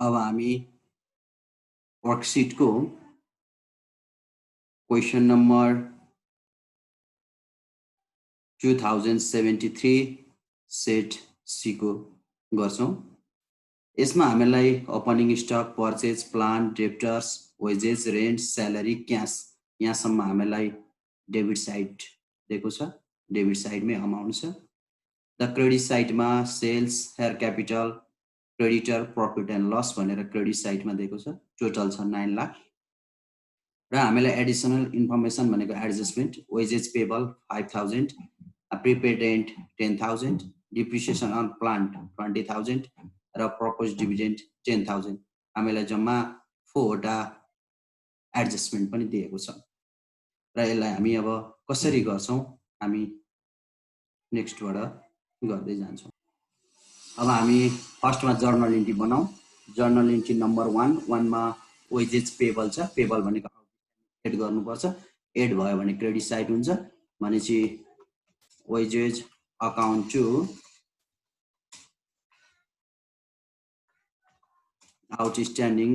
अब हामी वर्कशीट को क्वेशन नंबर 2073 सेट सी को गर्छौं। यसमा हामीलाई opening stock, purchase, plant, debtors, wages, rent, salary, cash यहाँसम्म हामीलाई डेबिट साइड दिएको छ। डेबिट साइडमै अमाउन्ट छ। द क्रेडिट साइडमा sales, share capital, creditor, profit and loss भनेर क्रेडिट साइडमा दिएको छ। टोटल छ 9 लाख। र हामीलाई एडिसनल इन्फर्मेसन भनेको adjustment, wages payable 5000, prepaid rent 10000, depreciation on plant 20000 र प्रपोज डिभिडेन्ड 10000। हामीलाई जम्मा 4 वटा एडजस्टमेन्ट पनि दिएको छ। र यसलाई हामी अब कसरी गर्छौं हामी नेक्स्टबाट गर्दै जान्छौं। अब हामी फर्स्टमा जर्नल एन्ट्री बनाऊ। जर्नल एन्ट्री नम्बर 1 मा वेजेस पेबल छ। पेबल भनेको एड गर्नुपर्छ। एड भयो भने क्रेडिट साइड हुन्छ। भनेपछि wages account to outstanding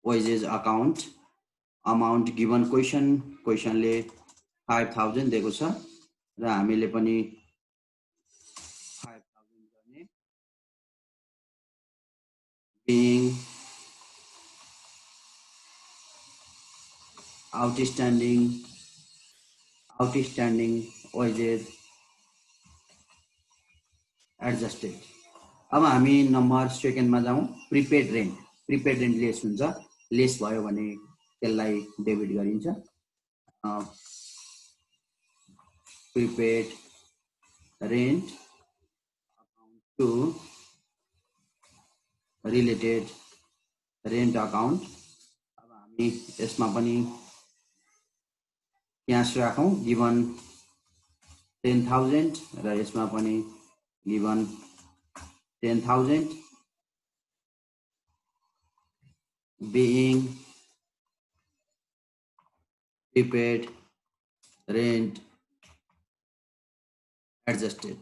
wages account amount given क्वेशनले 5000 दिएको छ र हामीले पनि 5000 गर्ने। being outstanding wages adjusted। अब हामी नम्बर सेकेन्डमा जाउँ। प्रिपेड रेन्ट लेस हुन्छ। लेस भयो भने त्यसलाई डेबिट गरिन्छ। Prepaid rent account to related rent account. अब हामी यसमा पनि क्याश राखौं। गिवन 10000 र यसमा पनि given 10000। being prepaid rent adjusted।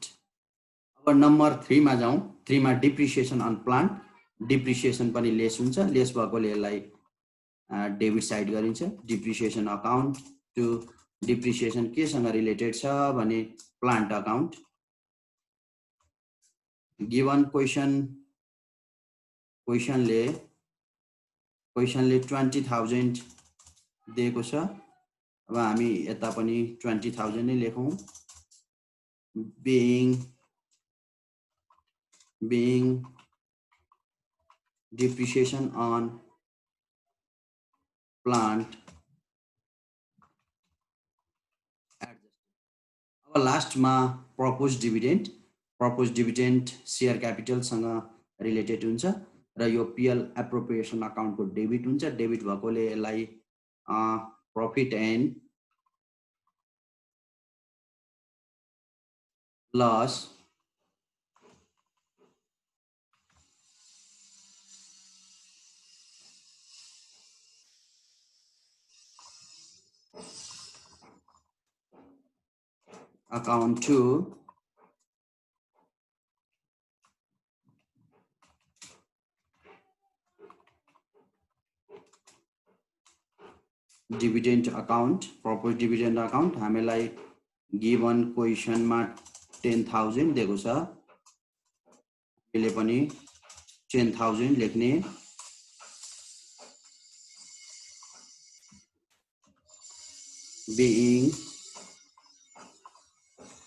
अब नम्बर 3 मा जाउँ। 3 मा डिप्रिसिएसन अन प्लान्ट। डिप्रिसिएसन पनि लेस हुन्छ। लेस भएकोले यसलाई डेबिट साइड गरिन्छ। डिप्रिसिएसन अकाउन्ट टु डिप्रिसिएसन केसँग रिलेटेड छ भने प्लान्ट अकाउन्ट। गिवन क्वेशनले 20000 दिएको छ। अब हामी यता पनि 20000 नै लेखौं। being depreciation on plant adjusted। अब लास्टमा प्रपोज डिभिडेन्ड शेयर क्यापिटल सँग रिलेटेड हुन्छ र यो पीएल एप्रोप्रिएसन अकाउन्टको डेबिट हुन्छ। डेबिट भएकोले यसलाई profit and loss account to dividend account, propose dividend account. हामीलाई गिवन क्वेशनमा 10000 दिएको छ। यसले पनि 10000 लेख्ने। being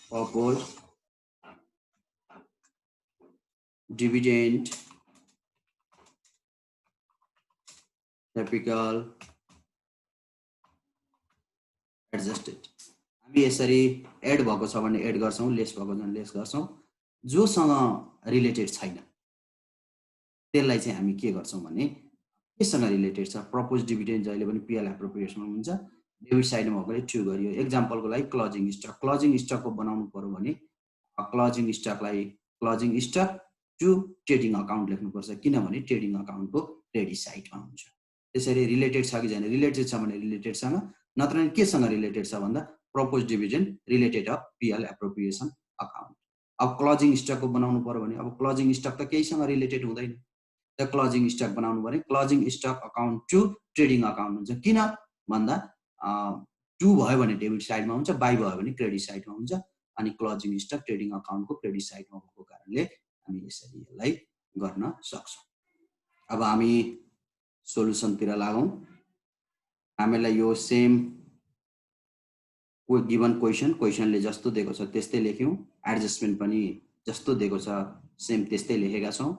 proposed dividend capital adjusted। हामी यसरी एड भएको छ भने एड गर्छौं, लेस भएको छ भने लेस गर्छौं। जोसँग रिलेटेड छैन त्यसलाई चाहिँ हामी के गर्छौं भने केसँग रिलेटेड छ। प्रपोज डिभिडेन्ड जहिले पनि पीएल एप्रोप्रिएसनमा हुन्छ। डेबिट साइडमा भएकोले ट्रु गरियो। एक्जाम्पलको लागि क्लोजिङ स्टकको बनाउनु पर्यो भने closing stock to trading account लेख्नुपर्छ, किनभने ट्रेडिङ अकाउन्टको क्रेडिट साइडमा हुन्छ। त्यसरी रिलेटेड छ कि छैन, रिलेटेड छ भने रिलेटेडसँग, नत्र नि केसँग रिलेटेड छ भन्दा propose dividend related of PL appropriation account. अब क्लोजिङ स्टकको बनाउनु पर्यो भने अब क्लोजिङ स्टक त केहीसँग रिलेटेड हुँदैन। र क्लोजिङ स्टक बनाउनु पर्यो। Closing stock account to trading account हुन्छ। किन भन्दा टु भयो भने डेबिट साइडमा हुन्छ, बाई भयो भने क्रेडिट साइडमा हुन्छ। अनि क्लोजिङ स्टक ट्रेडिङ अकाउन्टको क्रेडिट साइडमा भएको कारणले हामी यसरी यसलाई गर्न सक्छौँ। अब हामी सोलुसनतिर लागौँ। हामीलाई यो सेम गिभन क्वेसनले जस्तो दिएको छ त्यस्तै लेख्यौँ, एडजस्टमेन्ट पनि जस्तो दिएको छ सेम त्यस्तै लेखेका छौँ।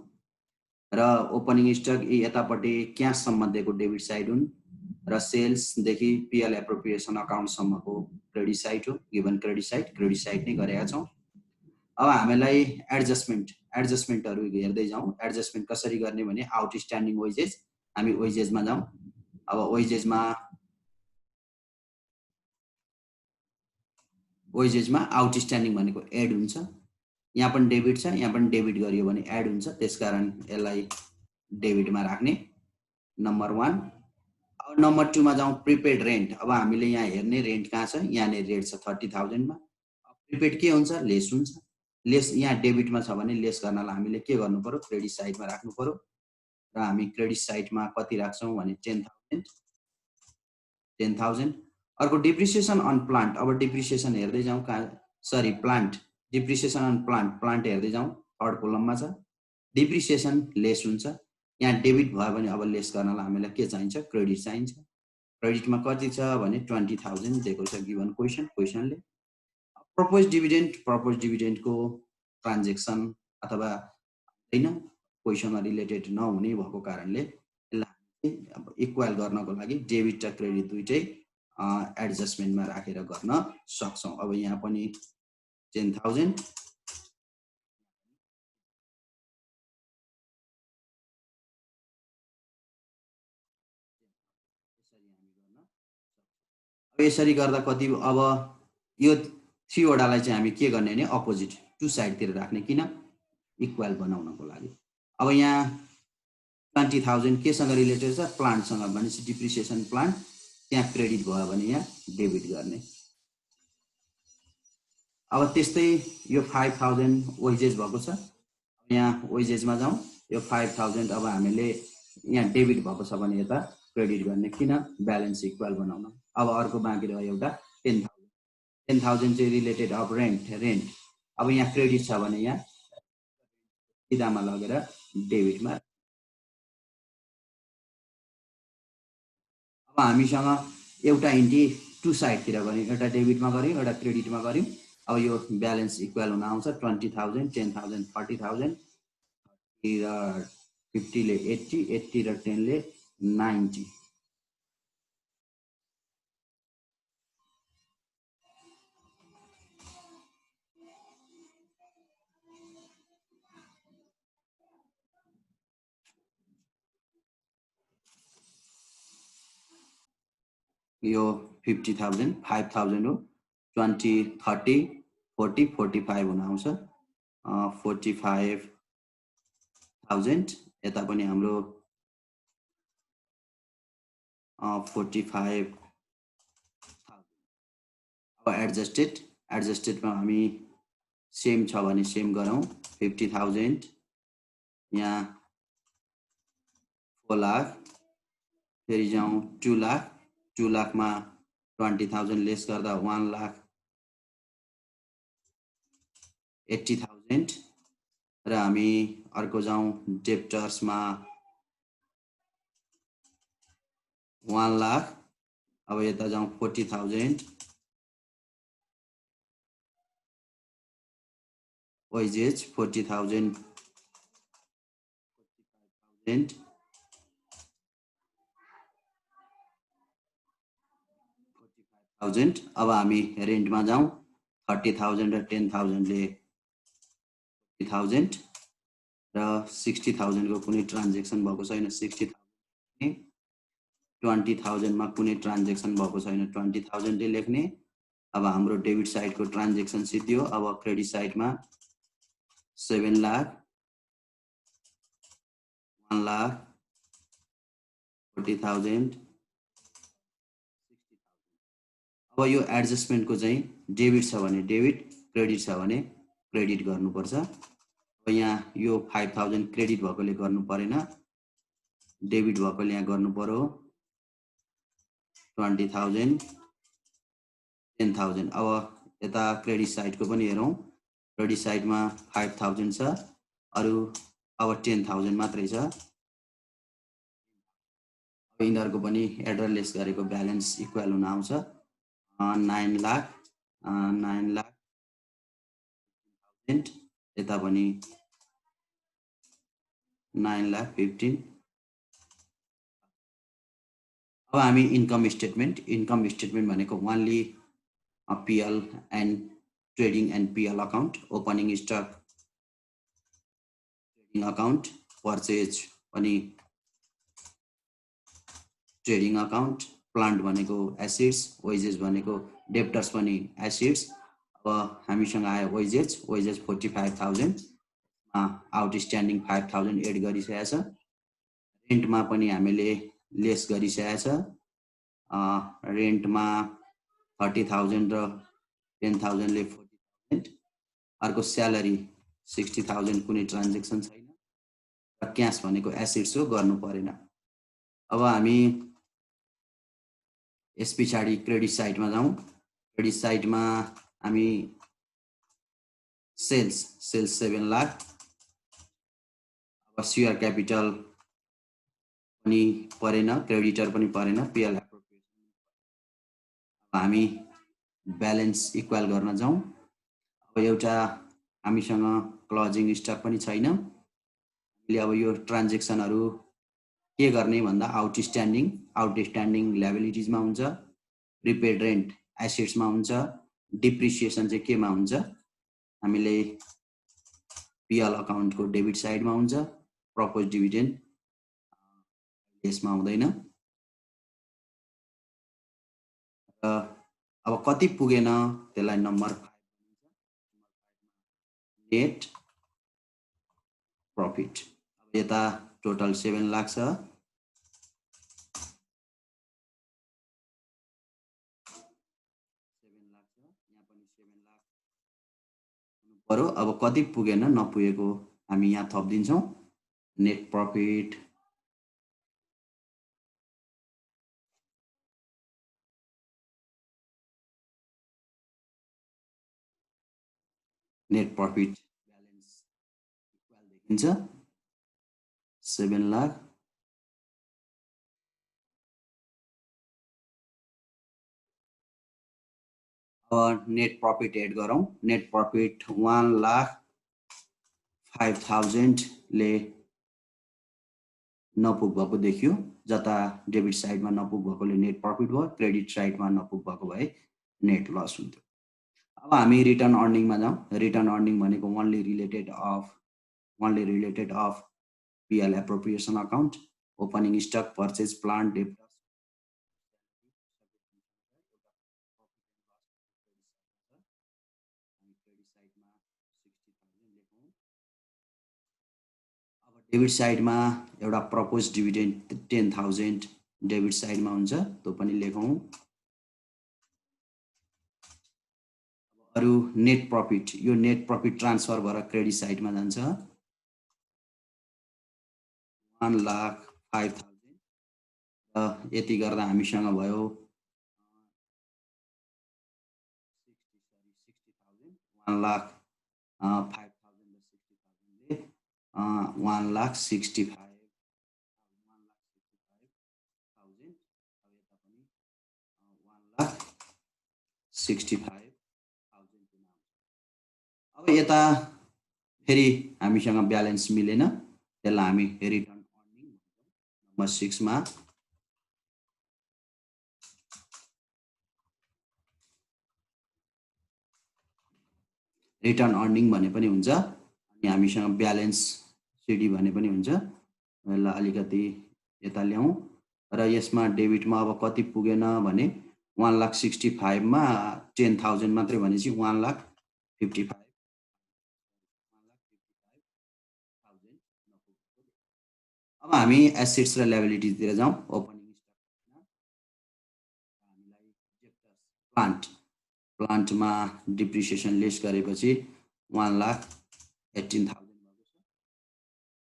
र ओपनिङ स्टक यतापट्टि क्याससम्म दिएको डेबिट साइड हुन् र सेल्सदेखि पिएल एप्रोप्रिएसन अकाउन्टसम्मको क्रेडिट साइड हो। गिभन क्रेडिट साइड नै गरेका छौँ। अब हामीलाई एडजस्टमेन्टहरू हेर्दै जाउँ। एडजस्टमेन्ट कसरी गर्ने भने आउटस्ट्यान्डिङ वेजेस, हामी वेजेसमा जाउँ। अब वेजेसमा आउटस्ट्यान्डिङ भनेको एड हुन्छ। यहाँ पनि डेबिट छ, यहाँ पनि डेबिट गरियो भने एड हुन्छ, त्यसकारण यसलाई डेबिटमा राख्ने नम्बर 1। अब नम्बर 2 मा जाउँ, प्रिपेड रेन्ट। अब हामीले यहाँ हेर्ने रेन्ट कहाँ छ, यहाँनिर रेट छ 30,000 मा। प्रिपेड के हुन्छ, लेस हुन्छ। लेस यहाँ डेबिटमा छ भने लेस गर्नलाई हामीले के गर्नु पर्यो, क्रेडिट साइडमा राख्नु पर्यो। र हामी क्रेडिट साइडमा कति राख्छौँ भने 10,000। अर्को डिप्रिसिएसन अन प्लान्ट। अब डिप्रिसिएसन हेर्दै जाउँ, प्लान्ट डिप्रिसिएसन अन प्लान्ट हेर्दै जाउँ, थर्ड कोलममा छ। डिप्रिसिएसन लेस हुन्छ, यहाँ डेबिट भयो भने अब लेस गर्नलाई हामीलाई के चाहिन्छ, क्रेडिट चाहिन्छ। क्रेडिटमा कति छ भने 20,000 दिएको छ गिभन क्वेसनले। प्रपोज डिभिडेन्डको ट्रान्जेक्सन अथवा हैन क्वेसनमा रिलेटेड नहुने भएको कारणले यसलाई अब इक्वल गर्नको लागि डेबिट र क्रेडिट दुईटै एडजस्टमेन्टमा राखेर गर्न सक्छौँ। अब यहाँ पनि 10,000 यसरी गर्दा कति, अब यो 3 वटालाई चाहिँ हामी के गर्ने भने अपोजिट टु साइडतिर राख्ने, किन इक्वल बनाउनको लागि। अब यहाँ 20,000 केसँग रिलेटेड छ, प्लान्टसँग, भनेपछि डिप्रिसिएसन प्लान्ट, त्यहाँ क्रेडिट भयो भने यहाँ डेबिट गर्ने। अब त्यस्तै यो 5,000 वेजेस भएको छ, यहाँ वेजेसमा जाउँ। यो 5,000 अब हामीले यहाँ डेबिट भएको छ भने यता क्रेडिट गर्ने, किन ब्यालेन्स इक्वल बनाउन। अब अर्को बाँकी रह्यो एउटा 10,000 चाहिँ रिलेटेड अफ रेन्ट। अब यहाँ क्रेडिट छ भने यहाँ सिधामा लगेर डेबिटमा। अब हामीसँग एउटा इन्ट्री टु साइडतिर गऱ्यौँ, एउटा डेबिटमा गऱ्यौँ, एउटा क्रेडिटमा गऱ्यौँ। अब यो ब्यालेन्स इक्वल हुन आउँछ 20,000, 10,000 30,000, 30 र 50 ले 80 र 10 ले 90। यो 50,000 5,000 हो। 20 30 40 45 हुन आउँछ 45,000। यता पनि हाम्रो 45,000। अब एडजस्टेडमा हामी सेम छ भने सेम गरौँ। 50,000 यहाँ 4 लाख, फेरि जाउँ 2 लाख। 2 लाखमा 20,000 लेस गर्दा 1,80,000। र हामी अर्को जाउँ डेप्टर्समा 1 लाख। अब यता जाउँ 40,000 वेजेस 40,000 अब हामी रेन्टमा जाउँ 30,000 र 10,000 ले 50,000 र 60,000 को कुनै ट्रान्जेक्सन भएको छैन, 60,000। 20,000 मा कुनै ट्रान्जेक्सन भएको छैन, 20,000 ले लेख्ने। अब हाम्रो डेबिट साइडको ट्रान्जेक्सन सिद्धियो। अब क्रेडिट साइडमा 7 लाख, 1 लाख, 40,000। अब यो एडजस्टमेन्टको चाहिँ डेबिट छ भने डेबिट, क्रेडिट छ भने क्रेडिट गर्नुपर्छ। अब यहाँ यो 5,000 क्रेडिट भएकोले गर्नु परेन, डेबिट भएकोले यहाँ गर्नु पर्यो 20,000 10,000। अब यता क्रेडिट साइडको पनि हेरौँ। क्रेडिट साइडमा 5,000 छ, अरु अब 10,000 मात्रै छ। अब यिनीहरूको पनि एडर लेस गरेको ब्यालेन्स इक्वल हुन आउँछ 9 लाख 9 लाख यता पनि 9 लाख 15। अब हामी इन्कम स्टेटमेन्ट भनेको only PL and trading and PL account, opening stock trading account, purchase पनि ट्रेडिङ अकाउन्ट, प्लान्ट भनेको एसेट्स, वेजेस भनेको डेप्टर्स पनि एसेट्स। अब हामीसँग आयो वेजेस 45,000 आउटस्ट्यान्डिङ 5,000 एड गरिसकेको छ। रेन्टमा पनि हामीले लेस गरिसकेको छ। रेन्टमा 30,000 र 10,000 ले 40,000। अर्को स्यालेरी 60,000 कुनै ट्रान्जेक्सन छैन र क्याश भनेको एसेट्स हो, गर्नु परेन। अब हामी यस पछाडि क्रेडिट साइडमा जाउँ। क्रेडिट साइडमा हामी सेल्स 7 लाख। अब शेयर क्यापिटल पनि परेन, क्रेडिटर पनि परेन, PL एप्रोप्रिएसन। अब हामी ब्यालेन्स इक्वल गर्न जाउँ। अब एउटा हामीसँग क्लोजिङ स्टक पनि छैन। हामीले अब यो ट्रान्जेक्सनहरू के गर्ने भन्दा आउटस्ट्यान्डिङ लायबिलिटिजमा हुन्छ, प्रिपेड रेन्ट एसेट्समा हुन्छ, डिप्रिसिएसन चाहिँ केमा हुन्छ, हामीले PL अकाउन्टको डेबिट साइडमा हुन्छ, प्रपोज डिभिडेन्ड यसमा हुँदैन। अब कति पुगेन त्यसलाई नम्बर 5 नेट प्रफिट। अब यता टोटल 7 लाख छ। पर्यो। अब कति पुगेन नपुगेको हामी यहाँ थपिदिन्छौँ। नेट प्रफिट ब्यालेन्स इक्वल देखिन्छ 7 लाख। अब नेट प्रफिट एड गरौँ। नेट प्रफिट 1,05,000 ले नपुग भएको देखियो। जता डेबिट साइडमा नपुग भएकोले नेट प्रफिट भयो, क्रेडिट साइडमा नपुग भएको भए नेट लस हुन्थ्यो। अब हामी रिटर्न अर्निङमा जाउँ। रिटर्न अर्निङ भनेको only related of PL appropriation account, opening stock, purchase, plant, debtors. अब डेबिट साइडमा एउटा प्रपोज डिभिडेन्ड 10,000 डेबिट साइडमा हुन्छ, त्यो पनि लेखौँ। अरु नेट प्रफिट, यो नेट प्रफिट ट्रान्सफर भएर क्रेडिट साइडमा जान्छ 1,05,000 र यति गर्दा हामीसँग भयो 1,05,000 र 60,000 ले 1,65,000। अब यता पनि 1,65,000। अब यता फेरि हामीसँग ब्यालेन्स मिलेन, त्यसलाई हामी रिटर्न अर्निङ नम्बर 6 मा रिटर्न अर्निङ भने पनि हुन्छ, अनि हामीसँग ब्यालेन्स सिडी भने पनि हुन्छ। यसलाई अलिकति यता ल्याउँ र यसमा डेबिटमा अब कति पुगेन भने 1,65,000 मा 10,000 मात्रै भनेपछि 1,55,000। अब हामी एसेट्स र लायबिलिटिजतिर जाउँ। ओपनिङ स्टक प्लान्टमा डिप्रिसिएसन लेस गरेपछि 1,18,000 भएको छ।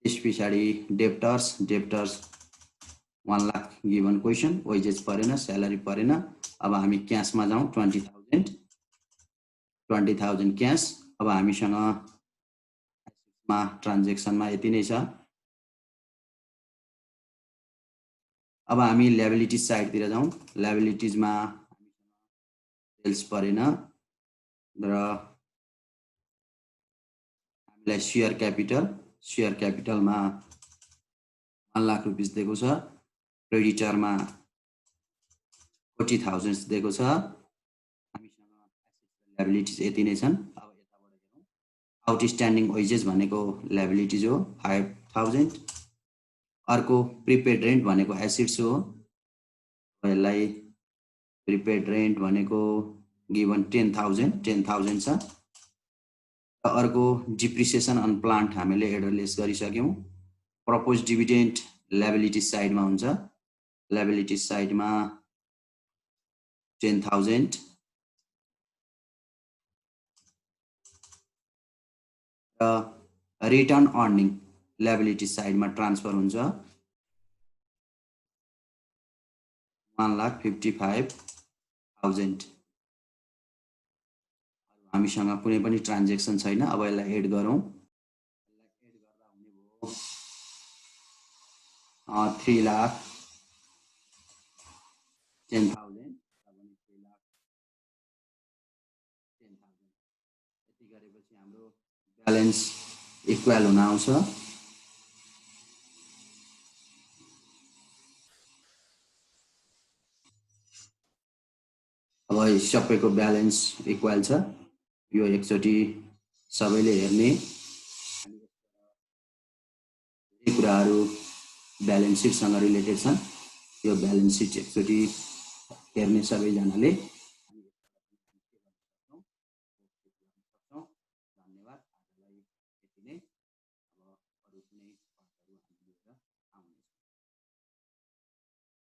त्यस पछाडि debtors 1 lakh given question, wages परेन, स्यालेरी परेन। अब हामी क्याशमा जाउँ, 20,000 क्याश। अब हामीसँग ट्रान्जेक्सनमा यति नै छ। अब हामी लायबिलिटीज साइडतिर जाउँ। लायबिलिटीजमा सेल्स परेन र हामीलाई शेयर क्यापिटलमा 1 लाख रुपैयाँ दिएको छ। क्रेडिटरमा 40,000 दिएको छ। हामीसँग लायबिलिटीज यति नै छन्। अब यताबाट हेरौँ, आउटस्ट्यान्डिङ वेजेस भनेको लायबिलिटीज हो 5,000। अर्को प्रिपेड रेन्ट भनेको एसेट्स हो। यसलाई प्रिपेड रेन्ट भनेको गिवन 10,000 छ। र अर्को डिप्रिसिएसन अन प्लान्ट हामीले एडलेस गरिसक्यौँ। प्रपोज डिभिडेन्ड लायबिलिटी साइडमा हुन्छ। लायबिलिटी साइडमा 10,000 र रिटर्न अर्निङ लायबिलिटी साइडमा ट्रान्सफर हुन्छ 1,55,000। हामीसँग कुनै पनि ट्रान्जेक्सन छैन। अब यसलाई एड गरौँ। 3,10,000 यति गरेपछि हाम्रो ब्यालेन्स इक्वल हुन आउँछ। अब सबैको ब्यालेन्स इक्वल छ। यो एकचोटि सबैले हेर्ने कुराहरू ब्यालेन्स सिटसँग रिलेटेड छन्। यो ब्यालेन्स सिट एकचोटि हेर्ने सबैजनाले।